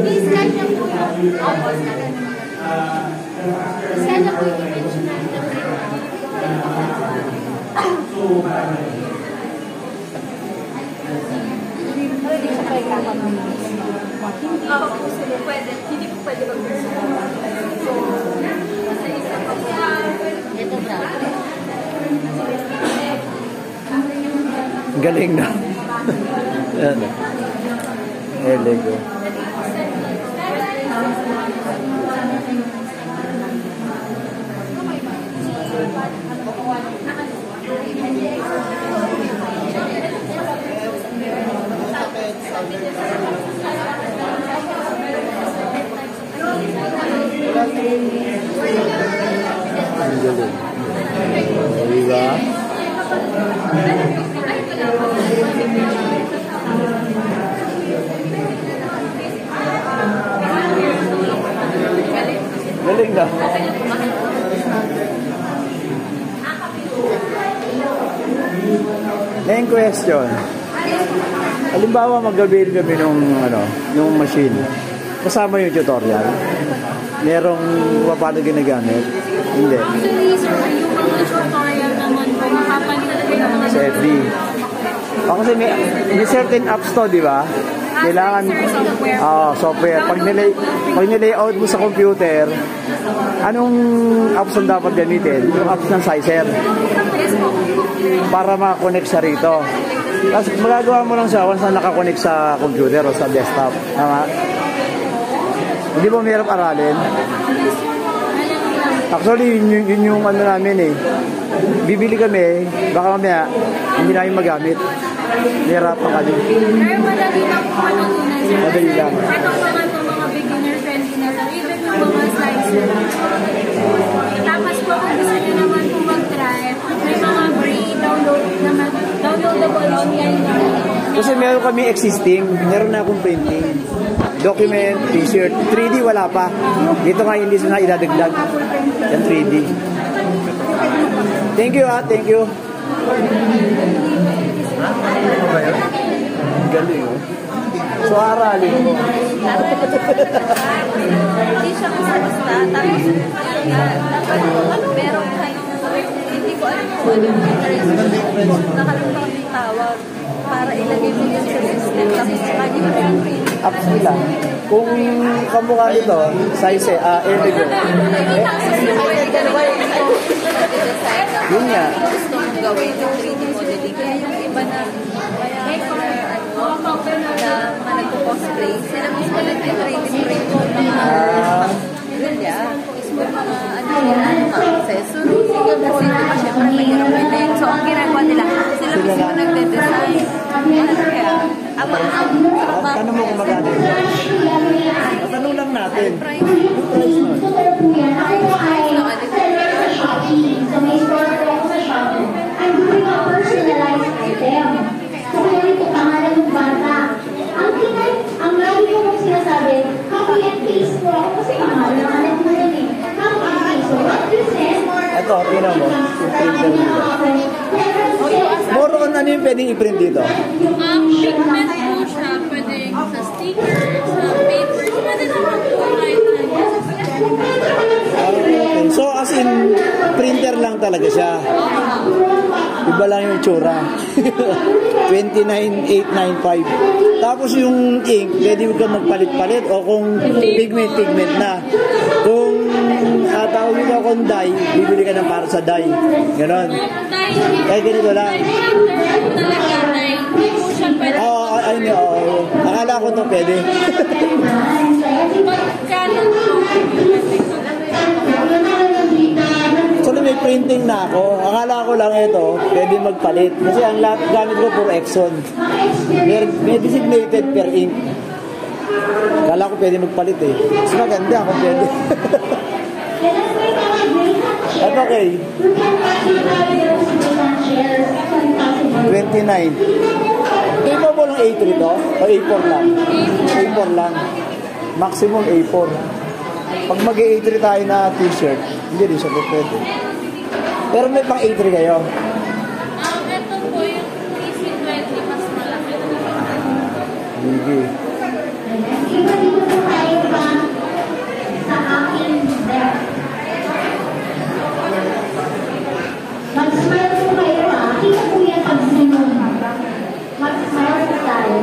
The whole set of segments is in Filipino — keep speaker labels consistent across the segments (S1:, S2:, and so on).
S1: Please, guys, na po yung opos na ganun. Isa na po yung image na hindi siya pa ikakamang. Hindi po pwede mag-person. So, nasa isa pa siya. Ito na.
S2: Galing na. Ano? Lego. Diba? Galing na. Main question. Halimbawa mag-avail kami nung machine. Kasama yung tutorial. Merong paano ginagamit? Hindi.
S1: Actually, sir, yung mga tutorial naman po, makapaglalagay ng mga
S2: sa FB. Kasi may certain apps to, di ba? Kailangan software. Pag nilayout mo sa computer, anong apps ang dapat gamitin? Yung apps ng Sizer. Para makakonect siya rito. Tapos magagawa mo lang siya once na nakakonect sa computer o sa desktop. Tama? Hindi mo mahirap aralin? Actually, yun yung ano namin eh. Bibili kami, baka mamaya, hindi namin magamit. Nahirapan ka din.
S1: Pero madali lang po matutunan sir.
S2: Madali lang.
S1: Ito naman po mga beginner friendly na lang. Even yung mga slicer. Tapos po kung gusto nyo naman po mag-try, may mga free downloadable online na.
S2: Kasi meron kami existing, meron na akong printing. Document, t-shirt, 3D wala pa. Dito nga hindi na idadagdag. Yan 3D. Thank you thank you. Galing So aralin mo.
S1: Hindi siya basta-basta. Tapos meron kayong hindi ko alam kung ano yung nakalimutan yung tawag para ilagay mo yung sa system. Tapos lagi mo yung training.
S2: Apps nila. Kung kamukha nito, size Lego. Yun nga.
S1: Gusto mong gawin yung 3D modeling. Kaya yung iba na mga nagpo-cosplay, sila mismo nag-3D print yung mga accessories. Kasi diba syempre mahirap din. So ang ginagawa nila, sila mismo nagde-design. Kaya,
S2: tanong mo kung magkano. Tanong lang natin.
S1: Price nun.
S3: I'm doing a personalized item. So, ngayon ito pangalan ng bata. Ang lagi ko mong sinasabi, copy and paste po ako kasi pangalan ng anak mo yun eh. Copy and paste. So, what this is,
S2: ito, tinan mo. More on ano yung pwedeng i-print dito?
S1: Pigment po siya. Pwede sa stickers, sa papers. Pwede naman po kahit
S2: So, as in, printer lang talaga siya. Iba lang yung itsura. 29,895. Tapos yung ink, pwede ka magpalit-palit o kung pigment na. Kung tawag mo kung dye, bibili ka ng para sa dye. Ganon. Kaya ganito lang. Oo, ayun. Akala ko ito pwede.
S1: Canon po.
S2: Actually, may printing na ako. Akala ko lang ito, pwede magpalit. Kasi ang lahat gamit ko puro Exxon. May designated per ink. Akala ko pwede magpalit eh. Mas maganda kung pwede. At okay. 29. Capable ng A3 to? O A4 lang? A4 lang. Maximum A4. Pag mag-A3 tayo na t-shirt, hindi rin siya pwede. Pero may pang A3 kayo?
S1: Ito po yung AC-20, mas malaki.
S2: Hindi.
S3: Iba dito po tayo pa sa aking deck. Mag-smile po kayo ha. Kita po yan pag sinom. Mag-smile po tayo.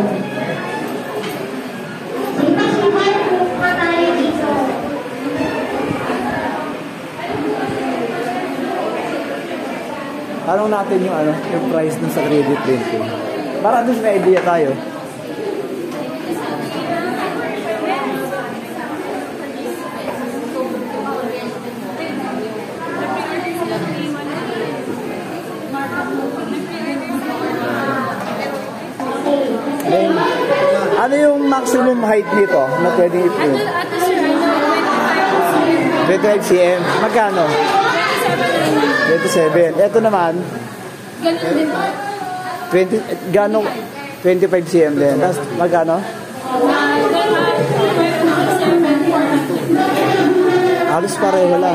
S3: Sige, mag-smile po pa tayo dito.
S2: Tanong natin yung price ng sa credit printing. Para doon may idea tayo. Then, ano yung maximum height nito na pwedeng i-print?
S1: Ito sir, 25 cm.
S2: 25 cm. Magkano? 27. Ito naman,
S1: Ganun din po.
S2: 20, gano? 25 cm din. Tapos magkano? Halos pareho lang.